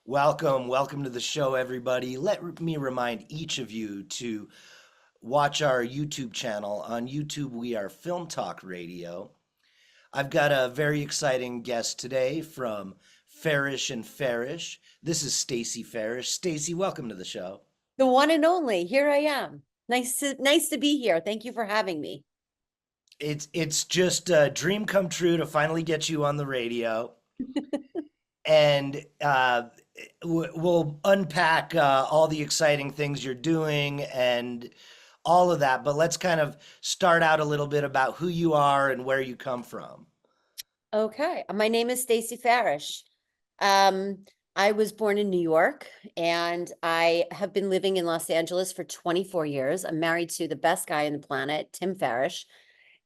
Welcome to the show, everybody. Let me remind each of you to watch our YouTube channel. On YouTube, we are Film Talk Radio. I've got a very exciting guest today from Farish and Farish. This is Stacey Farish. Stacey, welcome to the show. The one and only. Here I am. Nice to be here. Thank you for having me. It's just a dream come true to finally get you on the radio. And we'll unpack all the exciting things you're doing and all of that. But let's kind of start out a little bit about who you are and where you come from. Okay. My name is Stacey Farish. Um, I was born in New York and I have been living in Los Angeles for 24 years. I'm married to the best guy on the planet, Tim Farish.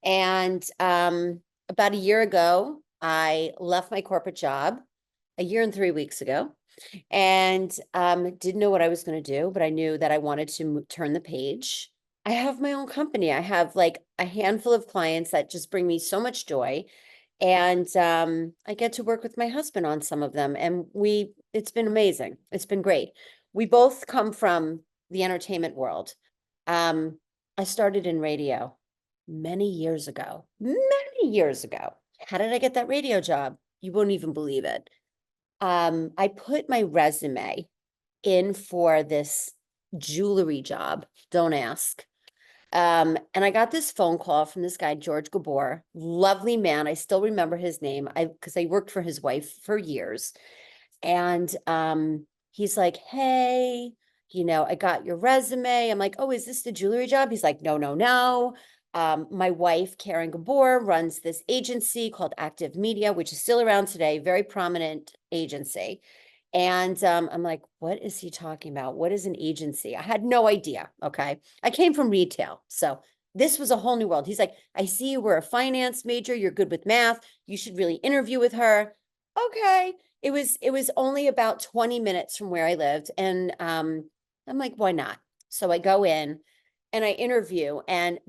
And about a year ago, I left my corporate job a year and 3 weeks ago and didn't know what I was going to do, but I knew that I wanted to turn the page. I have my own company. I have like a handful of clients that just bring me so much joy. And I get to work with my husband on some of them. And it's been amazing. It's been great. We both come from the entertainment world. Um, I started in radio many years ago. Many years ago. How did I get that radio job? You won't even believe it. I put my resume in for this jewelry job. Don't ask. And I got this phone call from this guy, George Gabor, lovely man. I still remember his name. Because I worked for his wife for years. And he's like, hey, I got your resume. I'm like, oh, is this the jewelry job? He's like, no, no, no. My wife, Karen Gabor, runs this agency called Active Media, which is still around today, very prominent agency. And I'm like, what is he talking about? What is an agency? I had no idea. Okay. I came from retail. So this was a whole new world. He's like, I see you were a finance major. You're good with math. You should really interview with her. Okay. It was only about 20 minutes from where I lived. And I'm like, why not? So I go in and I interview, and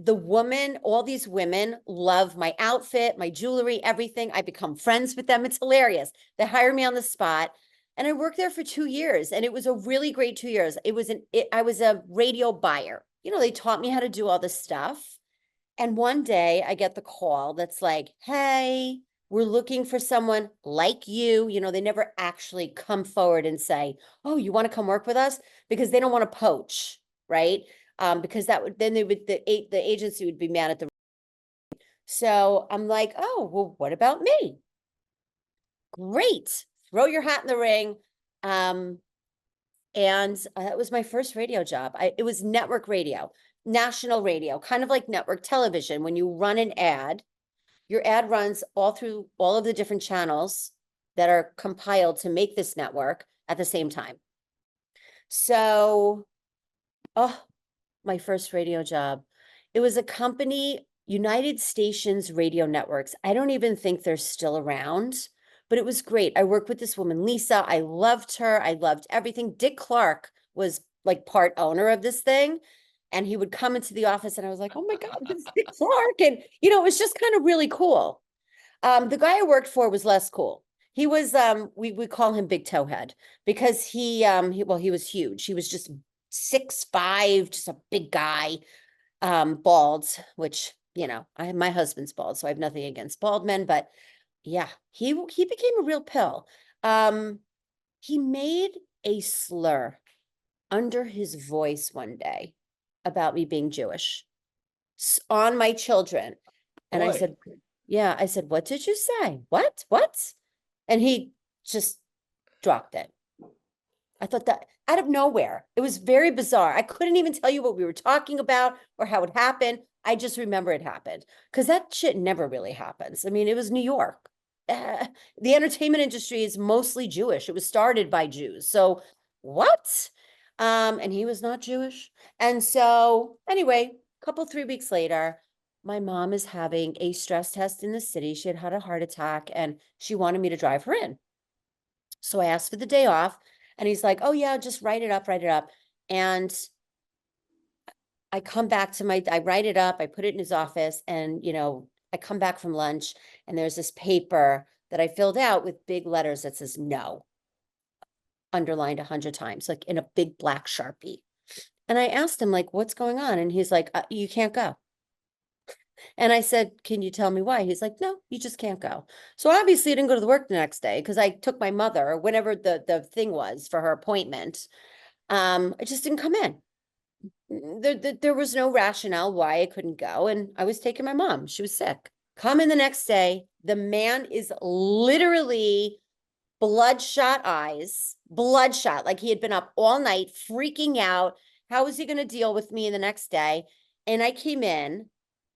all these women love my outfit, my jewelry, everything. I become friends with them. It's hilarious. They hire me on the spot. And I worked there for 2 years, and it was a really great 2 years. I was a radio buyer. They taught me how to do all this stuff. And one day I get the call that's like, hey, we're looking for someone like you. They never actually come forward and say, oh, you want to come work with us? Because they don't want to poach, right? Because then the agency would be mad at the. So I'm like, oh, well, what about me? Great. Throw your hat in the ring. And that was my first radio job. It was network radio, national radio, kind of like network television. When you run an ad, your ad runs all through all of the different channels that are compiled to make this network at the same time. So, oh, my first radio job. It was a company, United Stations Radio Networks. I don't even think they're still around, but it was great. I worked with this woman, Lisa. I loved her. I loved everything. Dick Clark was like part owner of this thing. And he would come into the office and I was like, oh my God, this is Dick Clark. And, it was just kind of really cool. The guy I worked for was less cool. He was, we call him Big Towhead because he was huge. He was just 6'5", just a big guy, bald, which, my husband's bald, so I have nothing against bald men, but yeah, he became a real pill. He made a slur under his voice one day about me being Jewish on my children. And I Boy, said, yeah, I said, what did you say? What? And he just dropped it. I thought that out of nowhere, it was very bizarre. I couldn't even tell you what we were talking about or how it happened. I just remember it happened because that shit never really happens. I mean, it was New York. The entertainment industry is mostly Jewish. It was started by Jews. So what? And he was not Jewish. And so anyway, a couple, 3 weeks later, my mom is having a stress test in the city. She had had a heart attack and she wanted me to drive her in. So I asked for the day off and he's like, oh yeah, just write it up. And I come back to I write it up, I put it in his office and, I come back from lunch and there's this paper that I filled out with big letters that says no. underlined 100 times, like in a big black Sharpie. And I asked him, like, what's going on? And he's like, you can't go. And I said, can you tell me why? He's like, no, you just can't go. So obviously I didn't go to the work the next day because I took my mother, whenever the thing was for her appointment. I just didn't come in. There was no rationale why I couldn't go. And I was taking my mom. She was sick. Come in the next day. The man is literally bloodshot eyes, bloodshot, like he had been up all night freaking out. How was he going to deal with me the next day? And I came in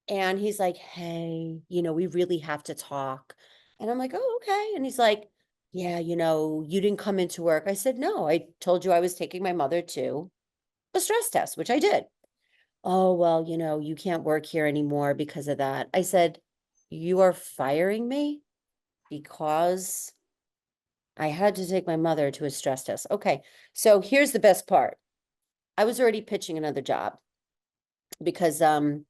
and he's like, hey, we really have to talk. And I'm like, oh, okay. And he's like, yeah, you didn't come into work. I said, no, I told you I was taking my mother to a stress test, which I did. Oh, well, you can't work here anymore because of that. I said, you are firing me because I had to take my mother to a stress test. Okay, so here's the best part. I was already pitching another job because I'm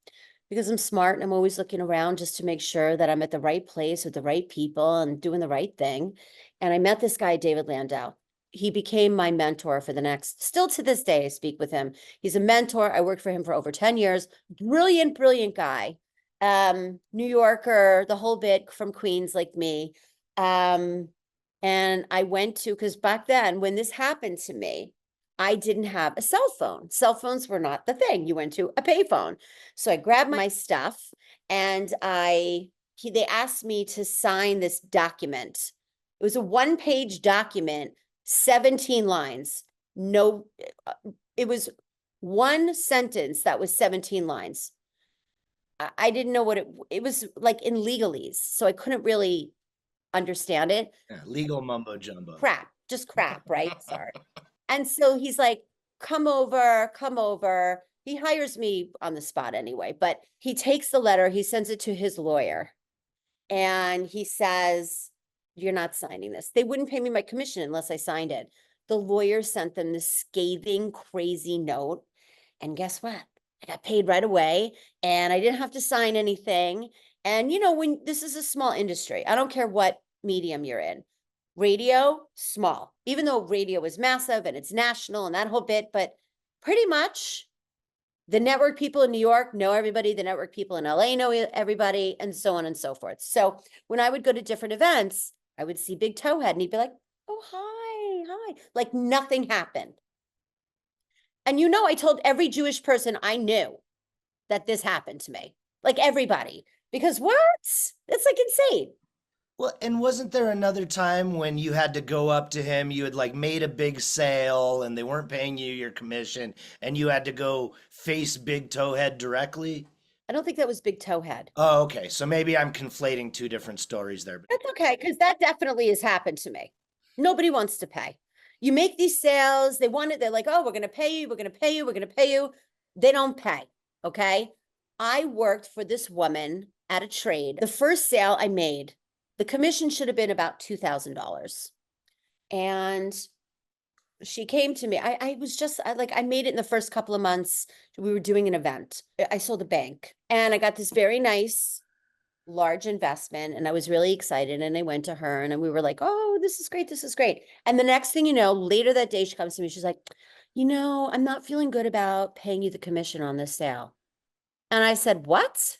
smart and I'm always looking around just to make sure that I'm at the right place with the right people and doing the right thing. And I met this guy, David Landau. He became my mentor for the next, still to this day, I speak with him. He's a mentor. I worked for him for over 10 years. Brilliant, brilliant guy. New Yorker, the whole bit, from Queens like me. And I went to, because back then when this happened to me, I didn't have a cell phone. Cell phones were not the thing. You went to a payphone. So I grabbed my stuff and they asked me to sign this document. It was a 1-page document, 17 lines. No, it was one sentence that was 17 lines. I didn't know what it was, like in legalese. So I couldn't really understand it. Yeah, legal mumbo jumbo. Crap, just crap, right? Sorry. And so he's like, come over, come over. He hires me on the spot anyway, but he takes the letter, he sends it to his lawyer, and he says, you're not signing this. They wouldn't pay me my commission unless I signed it. The lawyer sent them this scathing, crazy note. And guess what? I got paid right away and I didn't have to sign anything. And when this is a small industry, I don't care what medium you're in. Radio, small, even though radio is massive and it's national and that whole bit, but pretty much the network people in New York know everybody, the network people in LA know everybody, and so on and so forth. So when I would go to different events, I would see Big Towhead and he'd be like, oh, hi, like nothing happened. And I told every Jewish person I knew that this happened to me, like everybody, because what? It's like insane. Well, and wasn't there another time when you had to go up to him, you had like made a big sale and they weren't paying you your commission and you had to go face Big Towhead directly? I don't think that was Big Towhead. Oh, okay. So maybe I'm conflating two different stories there. That's okay, because that definitely has happened to me. Nobody wants to pay. You make these sales, they want it, they're like, oh, we're going to pay you, we're going to pay you, we're going to pay you. They don't pay, okay? I worked for this woman at a trade. The first sale I made, the commission should have been about $2,000. And she came to me. I was just I made it in the first couple of months. We were doing an event. I sold a bank and I got this very nice large investment and I was really excited and I went to her and we were like, oh, this is great. This is great. And the next thing you know, later that day, she comes to me. She's like, I'm not feeling good about paying you the commission on this sale. And I said, what?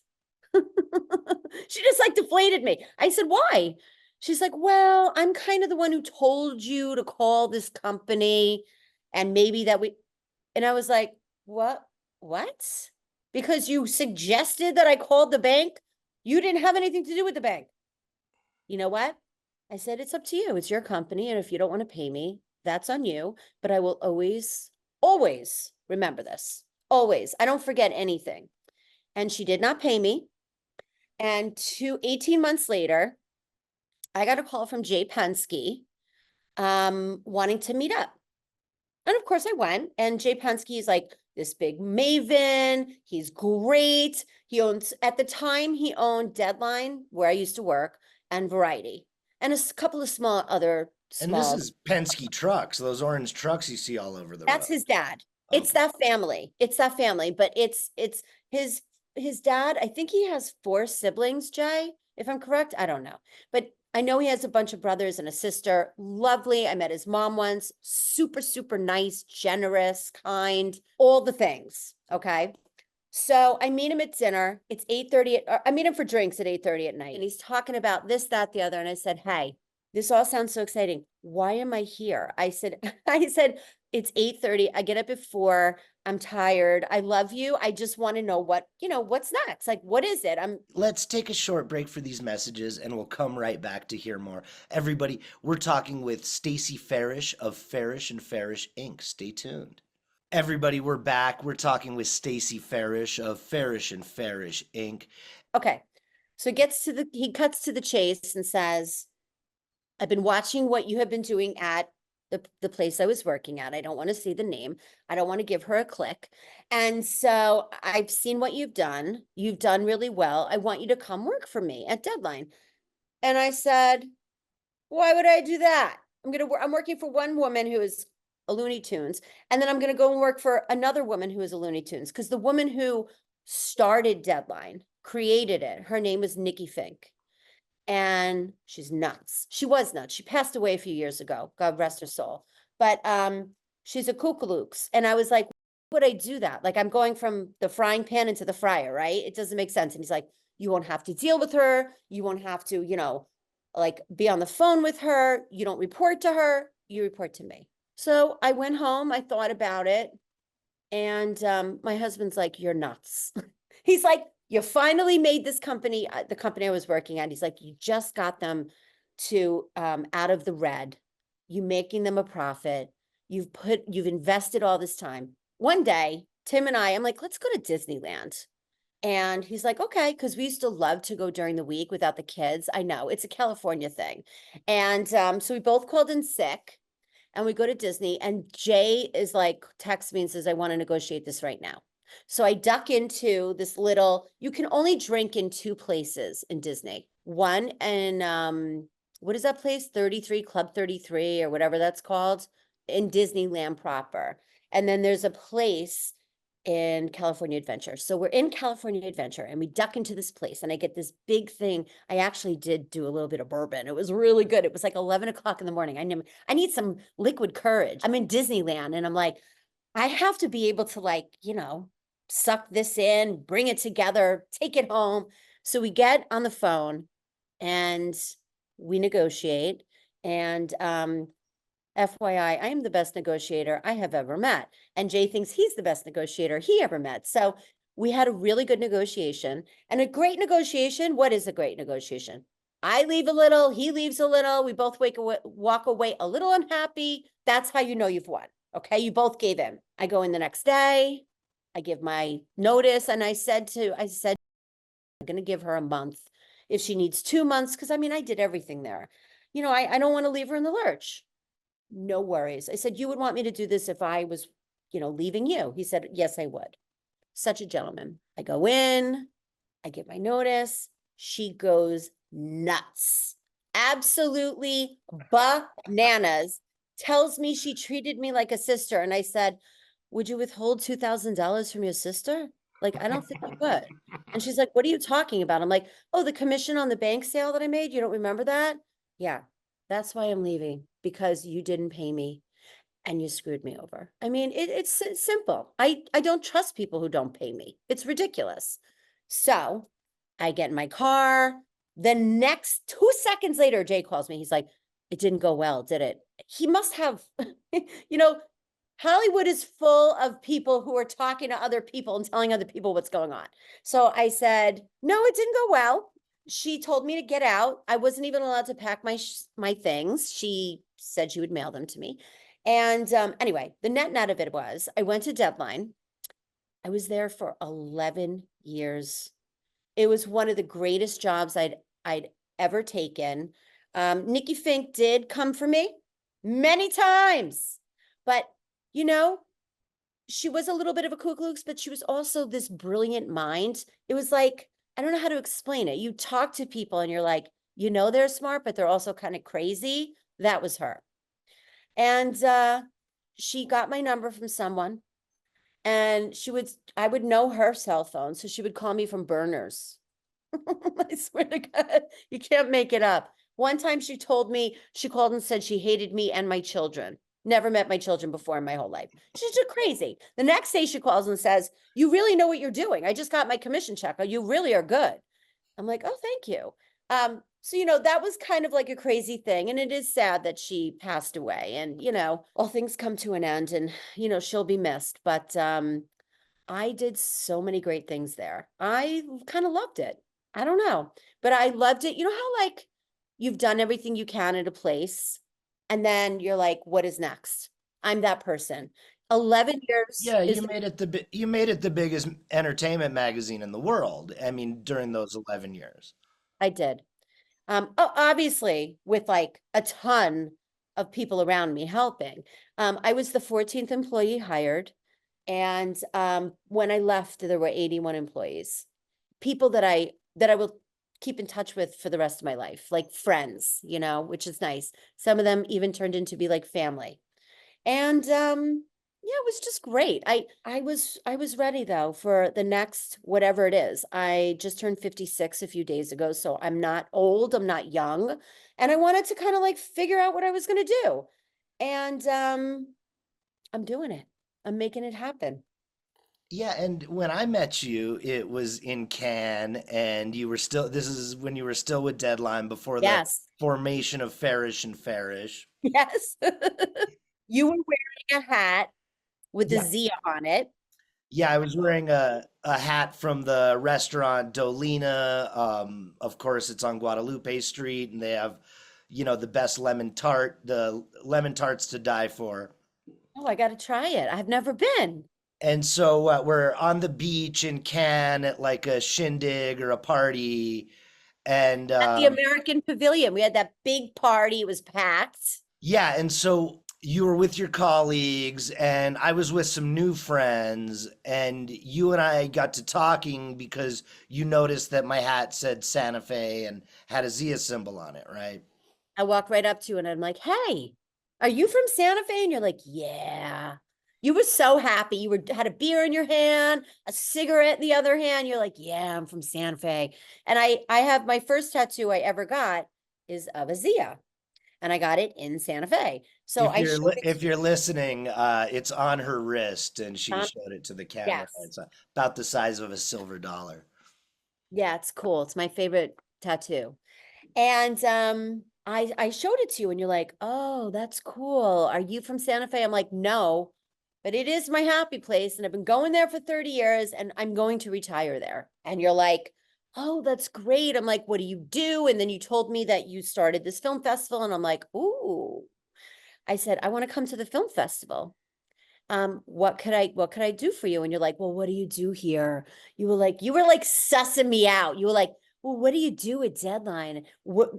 She just like deflated me. I said, why? She's like, well, I'm kind of the one who told you to call this company and maybe that and I was like, what? Because you suggested that I called the bank? You didn't have anything to do with the bank. You know what? I said, it's up to you. It's your company. And if you don't want to pay me, that's on you. But I will always, always remember this. Always. I don't forget anything. And she did not pay me. And 18 months later, I got a call from Jay Penske wanting to meet up. And of course I went, and Jay Penske is like this big maven. He's great. At the time, he owned Deadline, where I used to work, and Variety, and a couple of other And this small. is Penske trucks, those orange trucks you see all over the That's road. his dad. It's Okay. that family. It's that family, but it's his dad. I think he has 4 siblings, Jay, if I'm correct. I don't know. But I know he has a bunch of brothers and a sister. Lovely. I met his mom once. Super, super nice, generous, kind, all the things. Okay. So I meet him at dinner. It's 8:30. I meet him for drinks at 8:30 at night. And he's talking about this, that, the other. And I said, hey, this all sounds so exciting. Why am I here? I said, I said, it's 8:30. I get up at 4. I'm tired. I love you. I just want to know what's next. Like, what is it? Let's take a short break for these messages and we'll come right back to hear more. Everybody, we're talking with Stacey Farish of Farish and Farish Inc. Stay tuned. Everybody, we're back. We're talking with Stacey Farish of Farish and Farish Inc. Okay. So he cuts to the chase and says, I've been watching what you have been doing at the place I was working at. I don't want to see the name. I don't want to give her a click. And so I've seen what you've done. You've done really well. I want you to come work for me at Deadline. And I said, why would I do that? I'm working for one woman who is a Looney Tunes, and then I'm going to go and work for another woman who is a Looney Tunes, because the woman who started Deadline, created it, her name is Nikki Fink. And she's nuts. She was nuts. She passed away a few years ago. God rest her soul. But she's a kookalooks. And I was like, why would I do that? Like, I'm going from the frying pan into the fryer, right? It doesn't make sense. And he's like, you won't have to deal with her. You won't have to, like be on the phone with her. You don't report to her. You report to me. So I went home. I thought about it. And my husband's like, you're nuts. He's like, you finally made this company, the company I was working at. He's like, you just got them to out of the red. You making them a profit. You've invested all this time. One day, Tim and I'm like, let's go to Disneyland. And he's like, okay, because we used to love to go during the week without the kids. I know it's a California thing. And so we both called in sick and we go to Disney, and Jay is like, texts me and says, I want to negotiate this right now. So I duck into this you can only drink in 2 places in Disney. One in, what is that place? 33, Club 33 or whatever that's called, in Disneyland proper. And then there's a place in California Adventure. So we're in California Adventure and we duck into this place and I get this big thing. I actually did do a little bit of bourbon. It was really good. It was like 11 o'clock in the morning. I need some liquid courage. I'm in Disneyland and I'm like, I have to be able to suck this in, bring it together, take it home. So we get on the phone and we negotiate. And FYI, I am the best negotiator I have ever met. And Jay thinks he's the best negotiator he ever met. So we had a really good negotiation. And a great negotiation, what is a great negotiation? I leave a little, he leaves a little, we both walk away a little unhappy. That's how you know you've won. Okay, you both gave in. I go in the next day, I give my notice, and I said I'm going to give her a month. If she needs 2 months, because I did everything there. I don't want to leave her in the lurch. No worries. I said, you would want me to do this if I was, leaving you. He said, yes, I would. Such a gentleman. I go in, I give my notice. She goes nuts. Absolutely bananas. Tells me she treated me like a sister. And I said, would you withhold $2,000 from your sister? Like, I don't think you would. And she's like, what are you talking about? I'm like, oh, the commission on the bank sale that I made. You don't remember that? Yeah, that's why I'm leaving, because you didn't pay me and you screwed me over. It's simple. I don't trust people who don't pay me. It's ridiculous. So I get in my car. The next 2 seconds later, Jay calls me. He's like, it didn't go well, did it? He must have, Hollywood is full of people who are talking to other people and telling other people what's going on. So I said, no, it didn't go well. She told me to get out. I wasn't even allowed to pack my things. She said she would mail them to me. And anyway, the net of it was, I went to Deadline. I was there for 11 years. It was one of the greatest jobs I'd ever taken. Nikki Fink did come for me many times, but she was a little bit of a kooklooks, but she was also this brilliant mind. It was like, I don't know how to explain it. You talk to people and you're like, they're smart, but they're also kind of crazy. That was her. And she got my number from someone, and I would know her cell phone. So she would call me from burners. I swear to God, you can't make it up. One time she told me, she called and said she hated me and my children. Never met my children before in my whole life. She's just crazy. The next day she calls and says, you really know what you're doing. I just got my commission check. Oh, you really are good. I'm like, oh, thank you. So, that was kind of like a crazy thing. And it is sad that she passed away. And, all things come to an end and, she'll be missed. But I did so many great things there. I kind of loved it. I don't know, but I loved it. You know how like you've done everything you can at a place and then you're like, what is next? I'm that person. 11 years Yeah, is you made it the biggest entertainment magazine in the world. I mean, during those 11 years. I did. Obviously with like a ton of people around me helping. I was the 14th employee hired. And when I left, there were 81 employees, people that I will keep in touch with for the rest of my life, like friends, which is nice. Some of them even turned into be like family. And yeah, it was just great. I was ready though for the next whatever it is. I just turned 56 a few days ago, so I'm not old, I'm not young, and I wanted to kind of like figure out what I was going to do. And I'm doing it. I'm making it happen. Yeah, and when I met you, it was in Cannes, and this is when you were still with Deadline before the Yes. formation of Farish and Farish. Yes. You were wearing a hat with a Yeah. Z on it. Yeah, I was wearing a hat from the restaurant Dolina. Of course, it's on Guadalupe Street, and they have, the best the lemon tarts to die for. Oh, I got to try it. I've never been. And so we're on the beach in Cannes at like a shindig or a party, and At the American Pavilion, we had that big party. It was packed. yeah, and so you were with your colleagues, and I was with some new friends, and you and I got to talking because you noticed that my hat said Santa Fe and had a Zia symbol on it, right? I walk right up to you and I'm like, hey, are you from Santa Fe? And you're like, yeah. You were so happy. You had a beer in your hand, a cigarette in the other hand. You're like, yeah, I'm from Santa Fe. And I have my first tattoo I ever got is of a Zia. And I got it in Santa Fe. So I showed it If to you. you're listening, it's on her wrist, and she Um, showed it to the camera. yes. It's about the size of a silver dollar. Yeah, it's cool. It's my favorite tattoo. And I showed it to you and you're like, "Oh, that's cool. Are you from Santa Fe?" I'm like, "No, but it is my happy place and I've been going there for 30 years and I'm going to retire there." And you're like, "Oh, that's great." I'm like, "What do you do?" And then you told me that you started this film festival and I'm like, "Ooh." I said, "I want to come to the film festival. What could I do for you?" And you're like, "Well, what do you do here?" You were like sussing me out. You were like, well, what do you do at Deadline?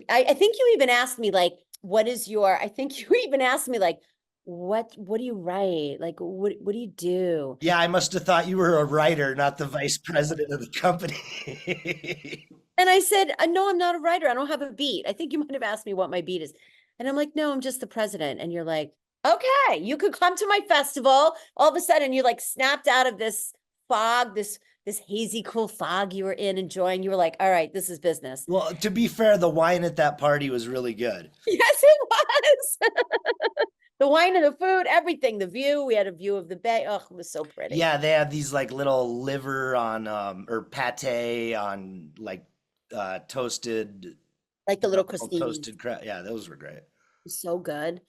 I think you even asked me like, I think you even asked me like, what do you write? Like, what do you do? Yeah, I must have thought you were a writer, not the vice president of the company. And I said, no, I'm not a writer. I don't have a beat. I think you might have asked me what my beat is. And I'm like, no, I'm just the president. And you're like, okay, you could come to my festival. All of a sudden you like snapped out of this fog, this hazy, cool fog you were in enjoying. You were like, all right, this is business. Well, to be fair, the wine at that party was really good. Yes, it was. The wine and the food, everything, the view. We had a view of the bay. Oh, it was so pretty. Yeah, they had these like little liver on or pate on like toasted, Like the little called crostinis. toasted crab. Yeah, those were great. So good.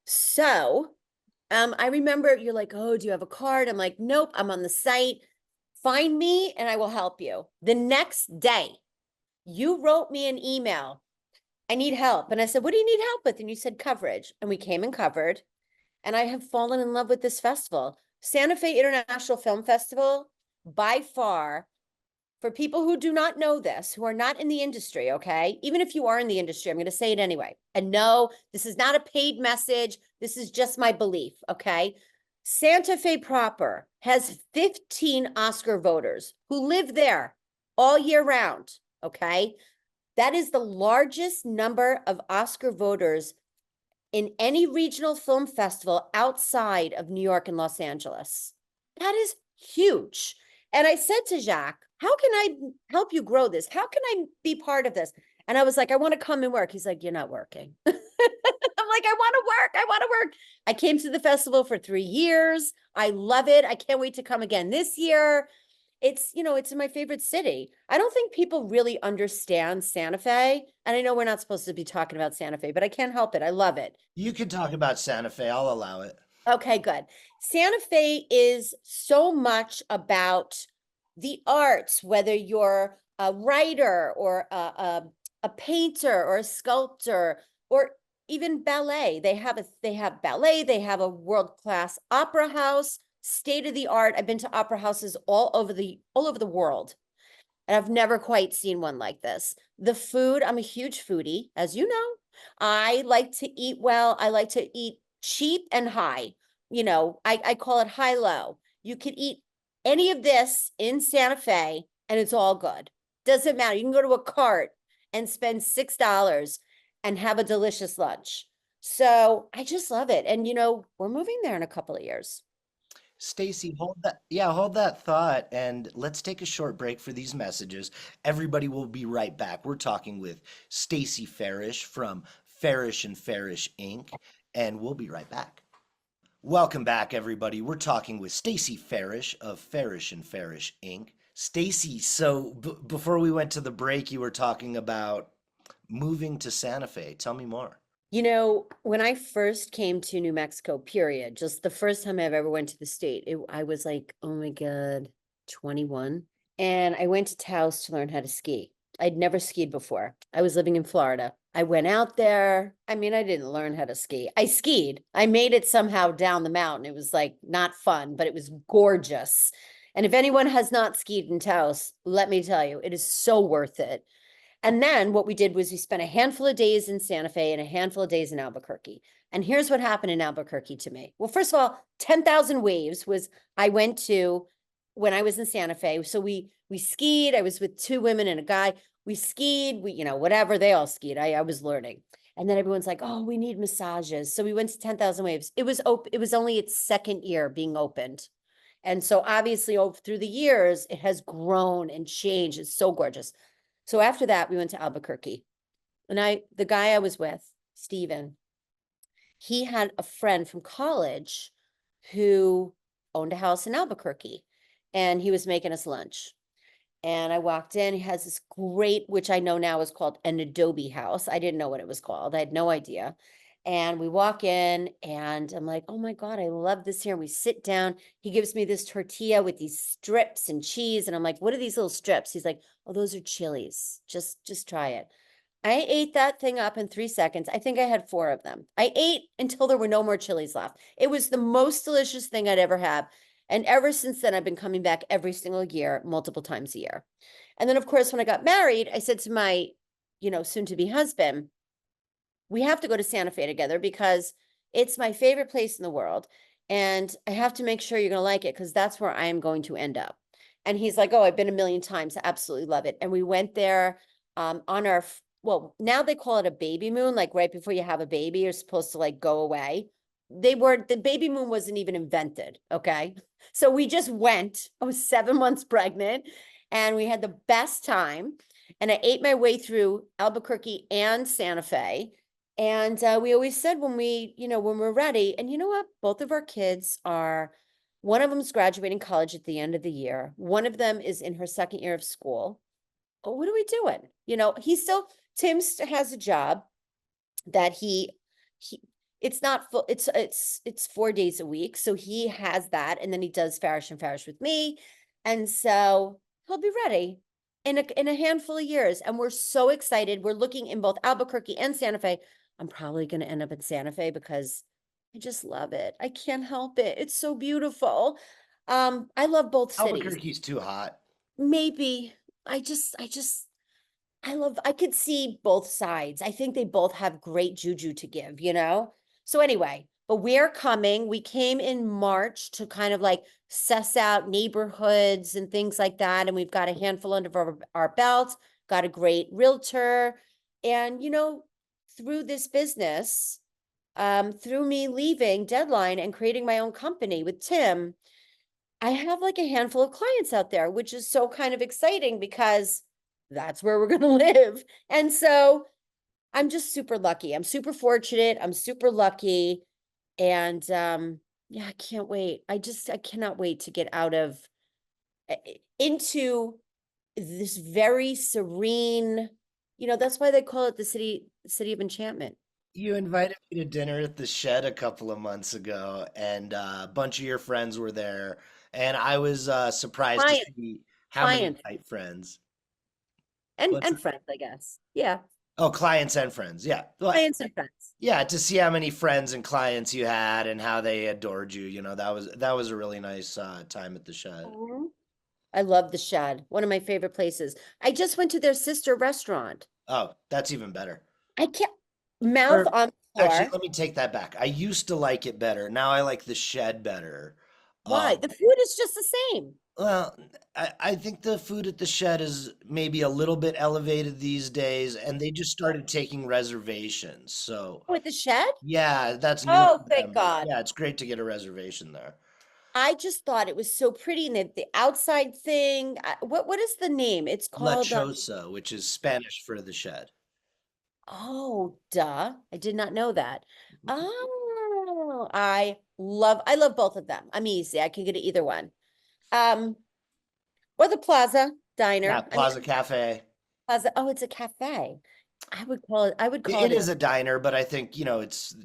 So I remember you're like, oh, do you have a card? I'm like, nope, I'm on the site. Find me and I will help you. The next day, you wrote me an email. I need help. And I said, what do you need help with? And you said coverage. And we came and covered. And I have fallen in love with this festival. Santa Fe International Film Festival, by far, for people who do not know this, who are not in the industry, okay? Even if you are in the industry, I'm going to say it anyway. And no, this is not a paid message. This is just my belief, okay? Santa Fe proper has 15 Oscar voters who live there all year round, okay? That is the largest number of Oscar voters in any regional film festival outside of New York and Los Angeles. That is huge. And I said to Jacques, how can I help you grow this? How can I be part of this? And I was like, I want to come and work. He's like, you're not working. I'm like, I want to work. I want to work. I came to the festival for 3 years. I love it. I can't wait to come again this year. It's in my favorite city. I don't think people really understand Santa Fe. And I know we're not supposed to be talking about Santa Fe, but I can't help it. I love it. You can talk about Santa Fe. I'll allow it. Okay, good. Santa Fe is so much about the arts, whether you're a writer or a painter or a sculptor or even ballet. They have ballet, they have a world-class opera house, state of the art. I've been to opera houses all over the world. And I've never quite seen one like this. The food, I'm a huge foodie, as you know. I like to eat well. I like to eat cheap and high. I call it high-low. You could eat any of this in Santa Fe and it's all good. Doesn't matter. You can go to a cart and spend $6 and have a delicious lunch. So I just love it. And we're moving there in a couple of years. Stacy, hold that thought and let's take a short break for these messages. Everybody will be right back. We're talking with Stacey Farish from Farish and Farish Inc. and we'll be right back. Welcome back, everybody. We're talking with Stacey Farish of Farish and Farish Inc. Stacy, so before we went to the break, you were talking about moving to Santa Fe. Tell me more. When I first came to New Mexico, period, just the first time I've ever went to the state, I was like, oh my God, 21. And I went to Taos to learn how to ski. I'd never skied before. I was living in Florida. I went out there. I mean, I didn't learn how to ski. I skied. I made it somehow down the mountain. It was like not fun, but it was gorgeous. And if anyone has not skied in Taos, let me tell you, it is so worth it. And then what we did was we spent a handful of days in Santa Fe and a handful of days in Albuquerque. And here's what happened in Albuquerque to me. Well, first of all, 10,000 Waves was I went to when I was in Santa Fe. So we skied. I was with two women and a guy. We skied, whatever, they all skied. I was learning. And then everyone's like, oh, we need massages. So we went to 10,000 Waves. It was only its second year being opened. And so obviously through the years, it has grown and changed. It's so gorgeous. So after that, we went to Albuquerque. And the guy I was with, Steven, he had a friend from college who owned a house in Albuquerque and he was making us lunch. And I walked in, he has this great, which I know now is called an adobe house. I didn't know what it was called. I had no idea. And we walk in and I'm like, oh my God, I love this here. And we sit down. He gives me this tortilla with these strips and cheese. And I'm like, what are these little strips? He's like, oh, those are chilies. Just try it. I ate that thing up in 3 seconds. I think I had 4 of them. I ate until there were no more chilies left. It was the most delicious thing I'd ever had. And ever since then, I've been coming back every single year, multiple times a year. And then, of course, when I got married, I said to my, soon-to-be husband, we have to go to Santa Fe together because it's my favorite place in the world. And I have to make sure you're going to like it because that's where I am going to end up. And he's like, oh, I've been a million times. I absolutely love it. And we went there on well, now they call it a baby moon, like right before you have a baby, you're supposed to like go away. The baby moon wasn't even invented. Okay. So we just went. I was 7 months pregnant and we had the best time. And I ate my way through Albuquerque and Santa Fe. And we always said when we're ready, and you know what? Both of our kids one of them is graduating college at the end of the year. One of them is in her second year of school. Oh, what are we doing? Tim has a job that he it's not full, it's 4 days a week. So he has that. And then he does Farish and Farish with me. And so he'll be ready in a handful of years. And we're so excited. We're looking in both Albuquerque and Santa Fe. I'm probably going to end up in Santa Fe because I just love it. I can't help it. It's so beautiful. I love both cities. Albuquerque's too hot. Maybe I could see both sides. I think they both have great juju to give, So anyway, but we're coming. We came in March to kind of like suss out neighborhoods and things like that. And we've got a handful under our belts, got a great realtor. And, through this business, through me leaving Deadline and creating my own company with Tim, I have like a handful of clients out there, which is so kind of exciting because that's where we're going to live. And so I'm just super lucky. I'm super fortunate. I'm super lucky. And yeah, I can't wait. I cannot wait to get out of into this very serene, that's why they call it the city of enchantment. You invited me to dinner at the shed a couple of months ago, and a bunch of your friends were there, and I was surprised to Clients, see how many clients, tight friends. and What's and friends, I guess. Yeah, Oh, clients and friends. Yeah. clients and friends. Yeah, to see how many friends and clients you had and how they adored you, that was a really nice time at the shed. Mhm. I love the Shed, one of my favorite places. I just went to their sister restaurant. Oh, that's even better. I can't mouth Or on the actually, floor. let me take that back. I used to like it better. Now I like the shed better. Why? Um, The food is just the same. well, I think the food at the shed is maybe a little bit elevated these days, and they just started taking reservations. So, With the Shed? yeah, that's new Oh, to thank them. God. Yeah, it's great to get a reservation there. I just thought it was so pretty, and the outside thing. What is the name? It's La called Chosa, which is Spanish for the shed. oh, duh. I did not know that. Oh, I love both of them. I'm easy. I can get to either one. Um, or the Plaza Yeah, Diner. I mean, Plaza Cafe. Plaza. Oh, it's a cafe. I would call It it a is a diner, but I think, it's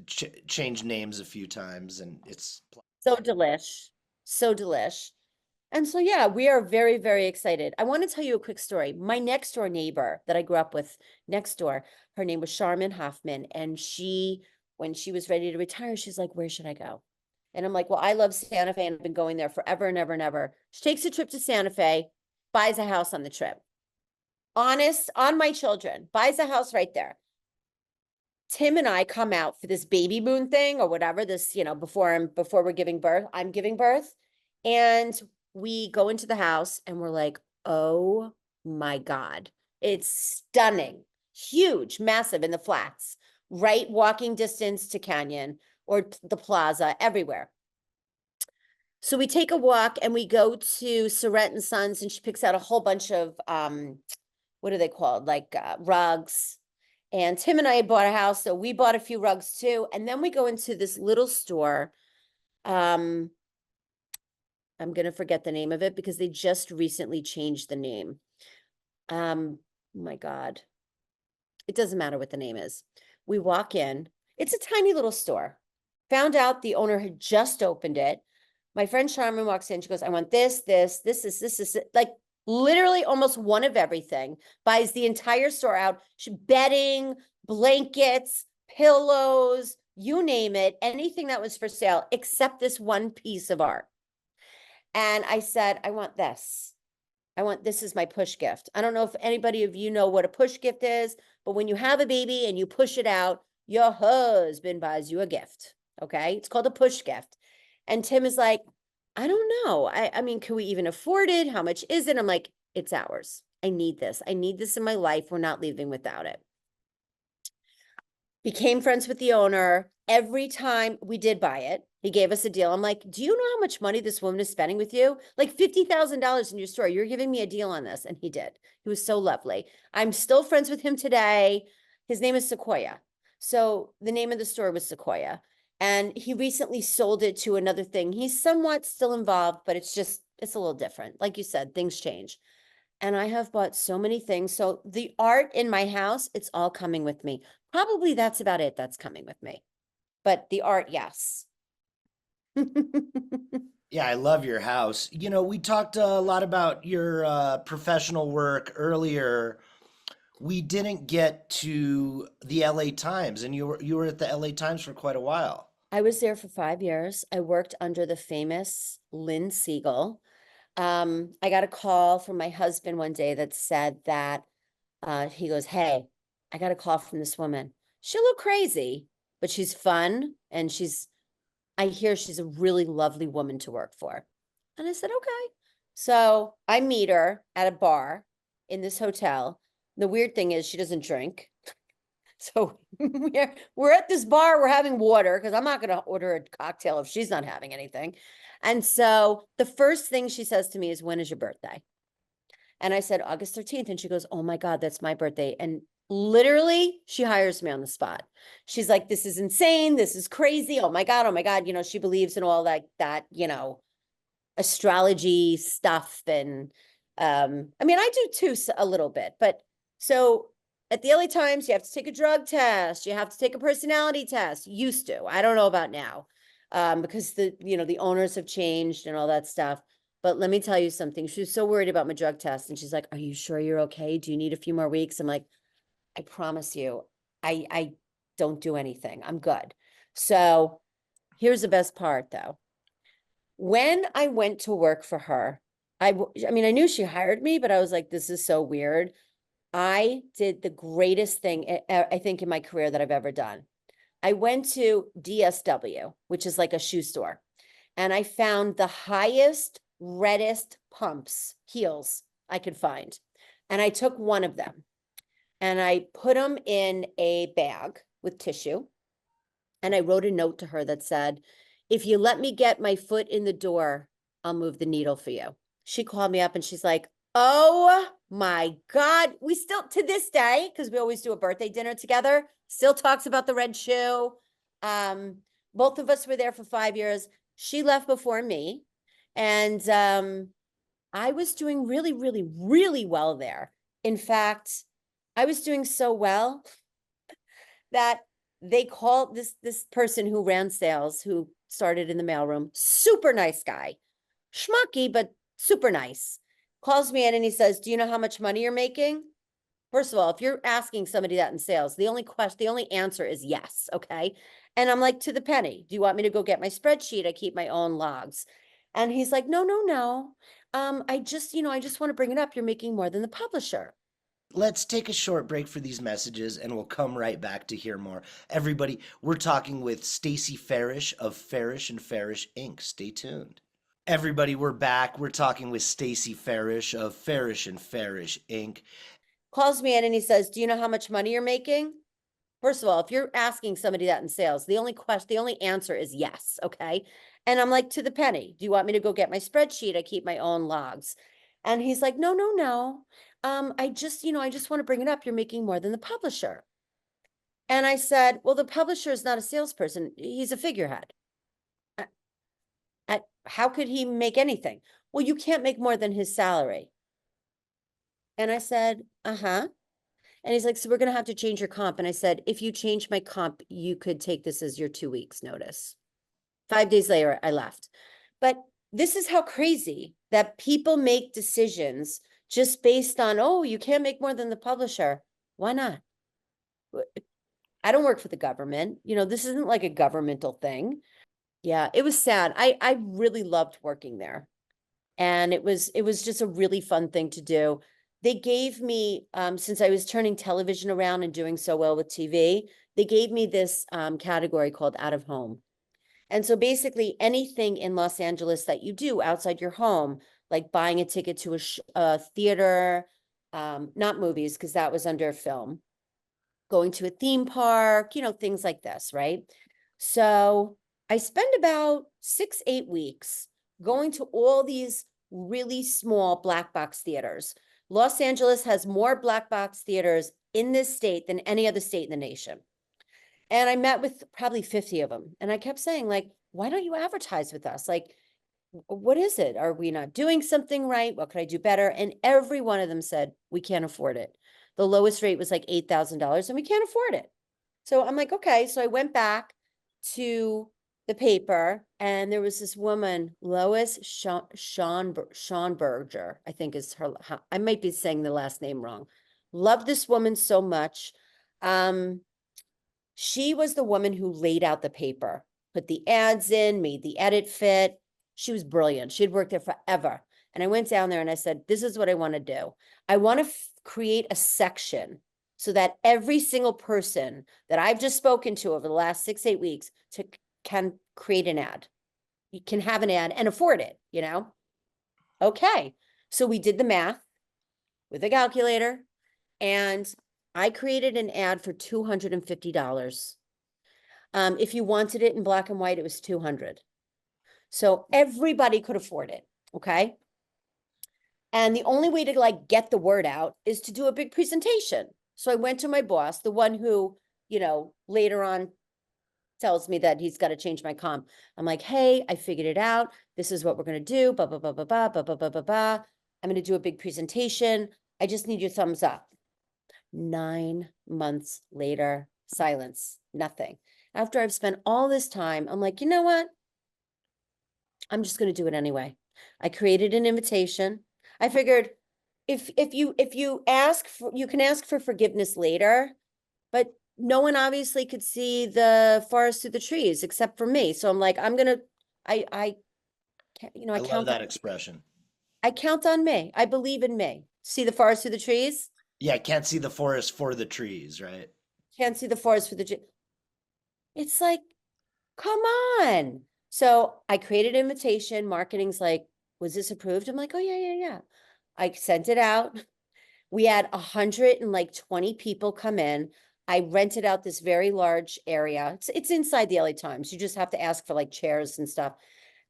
changed names a few times and it's so delish. So delish. And so, yeah, we are very, very excited. I want to tell you a quick story. My next door neighbor that I grew up with next door, her name was Charmin Hoffman. And when she was ready to retire, she's like, where should I go? And I'm like, well, I love Santa Fe and I've been going there forever and ever and ever. She takes a trip to Santa Fe, buys a house on the trip. Honest on my children, buys a house right there. Tim and I come out for this baby moon thing or whatever, this, before we're giving birth, I'm giving birth. And we go into the house and we're like, oh my God, it's stunning, huge, massive in the flats, right? Walking distance to Canyon or the plaza, everywhere. So we take a walk and we go to Surratt and Sons, and she picks out a whole bunch of what are they called? Like rugs. And Tim and I bought a house, so we bought a few rugs too. And then we go into this little store. Um, I'm gonna forget the name of it because they just recently changed the name. Oh my God. It doesn't matter what the name is. We walk in. It's a tiny little store. Found out the owner had just opened it. My friend Charmin walks in. She goes, I want this, like literally almost one of everything. Buys the entire store out. Bedding, blankets, pillows, you name it, anything that was for sale, except this one piece of art. And I said, I want this. This is my push gift. I don't know if anybody of you know what a push gift is, but when you have a baby and you push it out, your husband buys you a gift. Okay. It's called a push gift. And Tim is like, I don't know. I mean, can we even afford it? How much is it? I'm like, it's ours. I need this. I need this in my life. We're not leaving without it. Became friends with the owner. Every time we did buy it, he gave us a deal. I'm like, do you know how much money this woman is spending with you? Like $50,000 in your store. You're giving me a deal on this. And he did. He was so lovely. I'm still friends with him today. His name is Sequoia. So the name of the store was Sequoia. And he recently sold it to another thing. He's somewhat still involved, but it's a little different. Like you said, things change. And I have bought so many things. So the art in my house, it's all coming with me. Probably that's about it that's coming with me. But the art, yes. Yeah, I love your house. We talked a lot about your professional work earlier. We didn't get to the LA Times, and you were at the LA Times for quite a while. I was there for 5 years. I worked under the famous Lynn Siegel. I got a call from my husband one day that said that he goes, hey, I got a call from this woman. She's a little crazy, but she's fun and I hear she's a really lovely woman to work for. And I said, okay. So I meet her at a bar in this hotel. The weird thing is she doesn't drink. So we're at this bar, we're having water because I'm not going to order a cocktail if she's not having anything. And so the first thing she says to me is, when is your birthday? And I said, August 13th. And she goes, oh my God, that's my birthday. And literally, she hires me on the spot. She's like, this is insane. This is crazy. Oh my God. Oh my God. You know, she believes in all that, you know, astrology stuff. And I mean, I do too, a little bit. But so at the LA Times, you have to take a drug test. You have to take a personality test. Used to. I don't know about now, because the owners have changed and all that stuff. But let me tell you something. She was so worried about my drug test. And she's like, are you sure you're okay? Do you need a few more weeks? I'm like, I promise you, I don't do anything. I'm good. So here's the best part though. When I went to work for her, I mean, I knew she hired me, but I was like, this is so weird. I did the greatest thing I think in my career that I've ever done. I went to DSW, which is like a shoe store, and I found the highest, reddest pumps, heels I could find. And I took one of them and I put them in a bag with tissue. And I wrote a note to her that said, if you let me get my foot in the door, I'll move the needle for you. She called me up and she's like, oh my God. We still, to this day, because we always do a birthday dinner together, still talks about the red shoe. Both of us were there for 5 years. She left before me. And I was doing really, really, really well there. In fact, I was doing so well that they called this person who ran sales, who started in the mailroom, super nice guy, schmucky, but super nice, calls me in and he says, do you know how much money you're making? First of all, if you're asking somebody that in sales, the only answer is yes, okay? And I'm like, to the penny. Do you want me to go get my spreadsheet? I keep my own logs. And he's like, no, no, no. I just want to bring it up. You're making more than the publisher. Let's take a short break for these messages and we'll come right back to hear more. Everybody, we're talking with Stacey Farish of Farish and Farish Inc. Stay tuned. Everybody, we're back. We're talking with Stacey Farish of Farish and Farish Inc. Calls me in and he says, do you know how much money you're making? First of all, if you're asking somebody that in sales, the only answer is yes, okay? And I'm like, to the penny. Do you want me to go get my spreadsheet? I keep my own logs. And he's like, no, no, no. I just want to bring it up. You're making more than the publisher. And I said, well, the publisher is not a salesperson. He's a figurehead. How could he make anything? Well, you can't make more than his salary. And I said, uh-huh. And he's like, so we're going to have to change your comp. And I said, if you change my comp, you could take this as your 2 weeks notice. 5 days later, I left. But this is how crazy that people make decisions just based on, oh, you can't make more than the publisher. Why not? I don't work for the government. This isn't like a governmental thing. Yeah, it was sad. I really loved working there. And it was just a really fun thing to do. They gave me, since I was turning television around and doing so well with TV, they gave me this category called out of home. And so basically anything in Los Angeles that you do outside your home, like buying a ticket to a theater, not movies, because that was under film, going to a theme park, things like this, right? So I spend about 6, 8 weeks going to all these really small black box theaters. Los Angeles has more black box theaters in this state than any other state in the nation. And I met with probably 50 of them. And I kept saying, like, why don't you advertise with us? Like, what is it? Are we not doing something right? What could I do better? And every one of them said, we can't afford it. The lowest rate was like $8,000 and we can't afford it. So I'm like, okay. So I went back to the paper and there was this woman, Lois Schonberger, I think is her. I might be saying the last name wrong. Love this woman so much. She was the woman who laid out the paper, put the ads in, made the edit fit. She was brilliant. She had worked there forever. And I went down there and I said, this is what I want to do. I want to create a section so that every single person that I've just spoken to over the last 6, 8 weeks can create an ad. You can have an ad and afford it, Okay. So we did the math with a calculator and I created an ad for $250. If you wanted it in black and white, it was 200. So everybody could afford it. Okay. And the only way to like get the word out is to do a big presentation. So I went to my boss, the one who, later on tells me that he's got to change my comp. I'm like, hey, I figured it out. This is what we're going to do. Blah, blah, blah, blah, blah, blah, blah, blah, blah, blah. I'm going to do a big presentation. I just need your thumbs up. 9 months later, silence, nothing. After I've spent all this time, I'm like, you know what? I'm just going to do it anyway. I created an invitation. I figured if you ask for, you can ask for forgiveness later, but no one obviously could see the forest through the trees except for me. So I'm like, I I love that expression. I count on me. I believe in me. See the forest through the trees? Yeah, can't see the forest for the trees, right? Can't see the forest for the trees. It's like, come on. So I created an invitation. Marketing's like, was this approved? I'm like, oh yeah, yeah, yeah. I sent it out. We had 120 people come in. I rented out this very large area. It's inside the LA Times. You just have to ask for like chairs and stuff.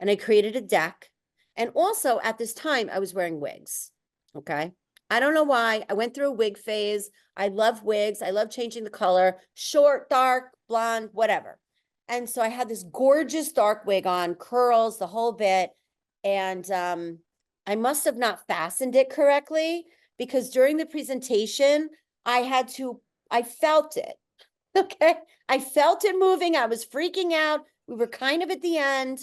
And I created a deck. And also at this time, I was wearing wigs. Okay. I don't know why. I went through a wig phase. I love wigs. I love changing the color, short, dark, blonde, whatever. And so I had this gorgeous dark wig on, curls, the whole bit. And I must have not fastened it correctly because during the presentation, I felt it. Okay. I felt it moving. I was freaking out. We were kind of at the end.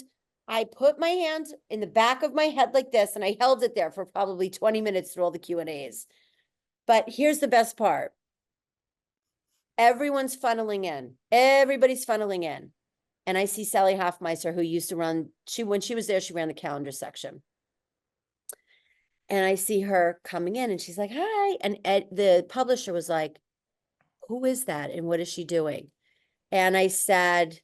I put my hand in the back of my head like this, and I held it there for probably 20 minutes through all the Q&As. But here's the best part. Everyone's funneling in. Everybody's funneling in. And I see Sally Hoffmeister, who used to run, when she was there, she ran the calendar section. And I see her coming in and she's like, hi. And the publisher was like, who is that? And what is she doing? And I said,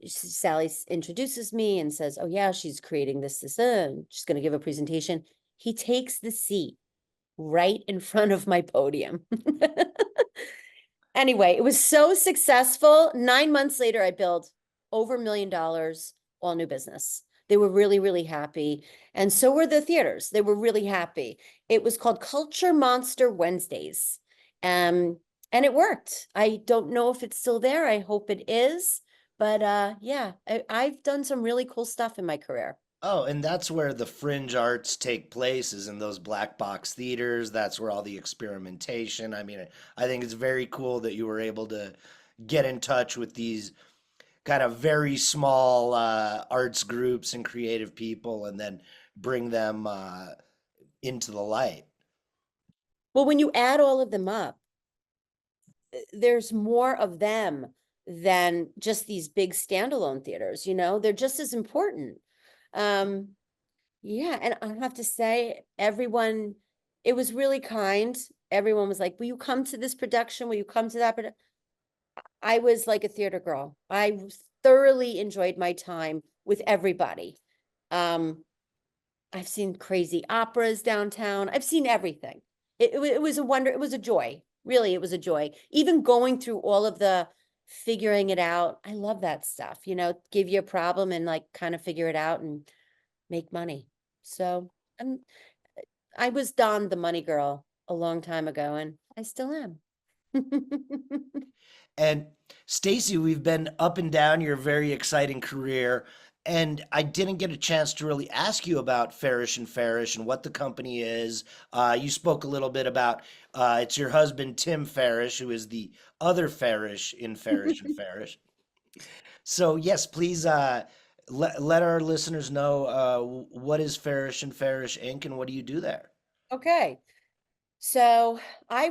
Sally introduces me and says, oh yeah, she's creating this, she's going to give a presentation. He takes the seat right in front of my podium. Anyway, it was so successful. 9 months later, I built over $1 million, all new business. They were really, really happy. And so were the theaters. They were really happy. It was called Culture Monster Wednesdays. And it worked. I don't know if it's still there. I hope it is. But yeah, I've done some really cool stuff in my career. Oh, and that's where the fringe arts take place, is in those black box theaters. That's where all the experimentation. I mean, I think it's very cool that you were able to get in touch with these kind of very small arts groups and creative people and then bring them into the light. Well, when you add all of them up, there's more of them than just these big standalone theaters, they're just as important. Um, yeah, and I have to say, everyone, it was really kind. Everyone was like, will you come to this production? Will you come to that production? I was like a theater girl. I thoroughly enjoyed my time with everybody. Um, I've seen crazy operas downtown. I've seen everything. It was a wonder. It was a joy. Really, it was a joy. Even going through all of the figuring it out. I love that stuff, give you a problem and like kind of figure it out and make money. So I'm, I was Dawn the money girl a long time ago, and I still am. And Stacey, we've been up and down your very exciting career, and I didn't get a chance to really ask you about Farish and Farish and what the company is. You spoke a little bit about it's your husband Tim Farish, who is the other Farish in Farish and Farish. So yes, please let our listeners know what is Farish and Farish Inc. and what do you do there? Okay. So I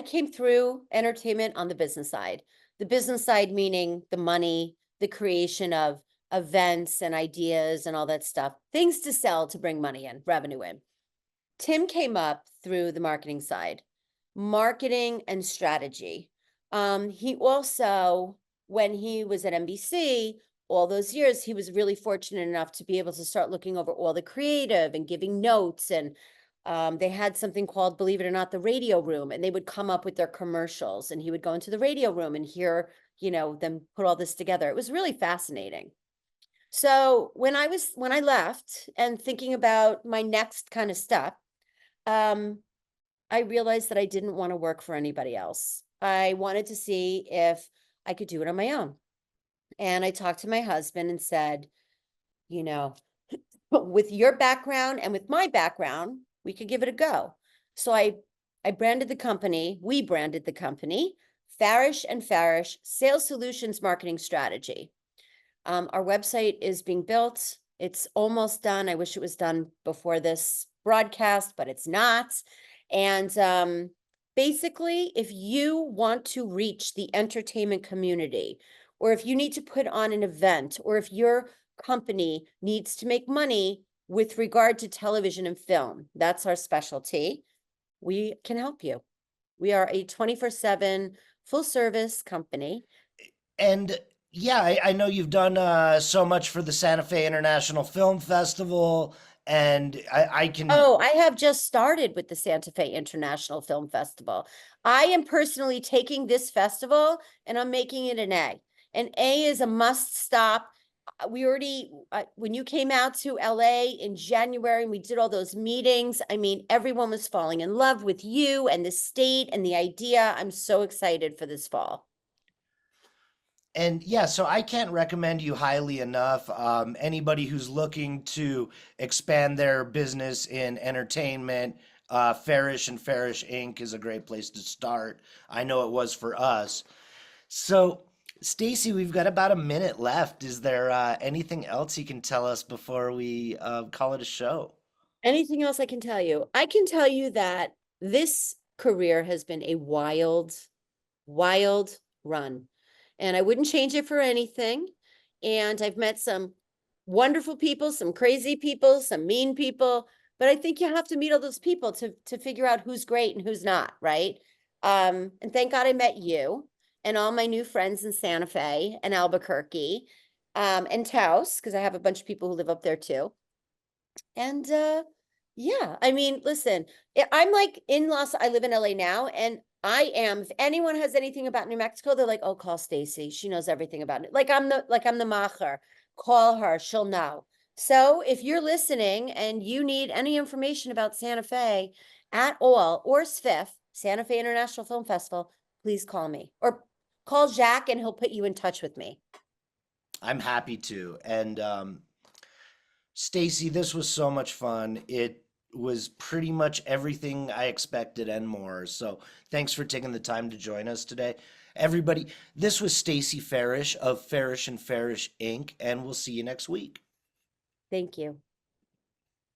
came through entertainment on the business side. The business side meaning the money, the creation of events and ideas and all that stuff, things to sell to bring money in, revenue in. Tim came up through the marketing side, marketing and strategy. He also, when he was at NBC, all those years, he was really fortunate enough to be able to start looking over all the creative and giving notes. And they had something called, believe it or not, the radio room, and they would come up with their commercials, and he would go into the radio room and hear, them put all this together. It was really fascinating. So when I left and thinking about my next kind of step, um, I realized that I didn't want to work for anybody else. I wanted to see if I could do it on my own. And I talked to my husband and said, you know, with your background and with my background, we could give it a go. So I branded the company, we branded the company, Farish and Farish Sales Solutions Marketing Strategy. Our website is being built. It's almost done. I wish it was done before this broadcast, but it's not. And basically, if you want to reach the entertainment community, or if you need to put on an event, or if your company needs to make money with regard to television and film, that's our specialty. We can help you. We are a 24/7 full service company. And yeah, I know you've done so much for the Santa Fe International Film Festival, and I can. Oh, I have just started with the Santa Fe International Film Festival. I am personally taking this festival and I'm making it an A. An A is a must stop. We already, when you came out to LA in January and we did all those meetings, I mean, everyone was falling in love with you and the state and the idea. I'm so excited for this fall. And yeah, so I can't recommend you highly enough. Anybody who's looking to expand their business in entertainment, Farish and Farish Inc. is a great place to start. I know it was for us. So, Stacy, we've got about a minute left. Is there anything else you can tell us before we call it a show? Anything else I can tell you? I can tell you that this career has been a wild run. And I wouldn't change it for anything. And I've met some wonderful people, some crazy people, some mean people, but I think you have to meet all those people to figure out who's great and who's not, right? And thank God I met you and all my new friends in Santa Fe and Albuquerque, and Taos, because I have a bunch of people who live up there too. And yeah, I mean, listen, I'm like I live in LA now, and I am, if anyone has anything about New Mexico, they're like, oh, call Stacy. She knows everything about it. Like I'm the macher. Call her, she'll know. So if you're listening and you need any information about Santa Fe at all, or SFIF, Santa Fe International Film Festival, please call me. Or call Jacques and he'll put you in touch with me. I'm happy to. And Stacy, this was so much fun. It was pretty much everything I expected and more. So thanks for taking the time to join us today. Everybody, this was Stacey Farish of Farish and Farish Inc., and we'll see you next week. Thank you.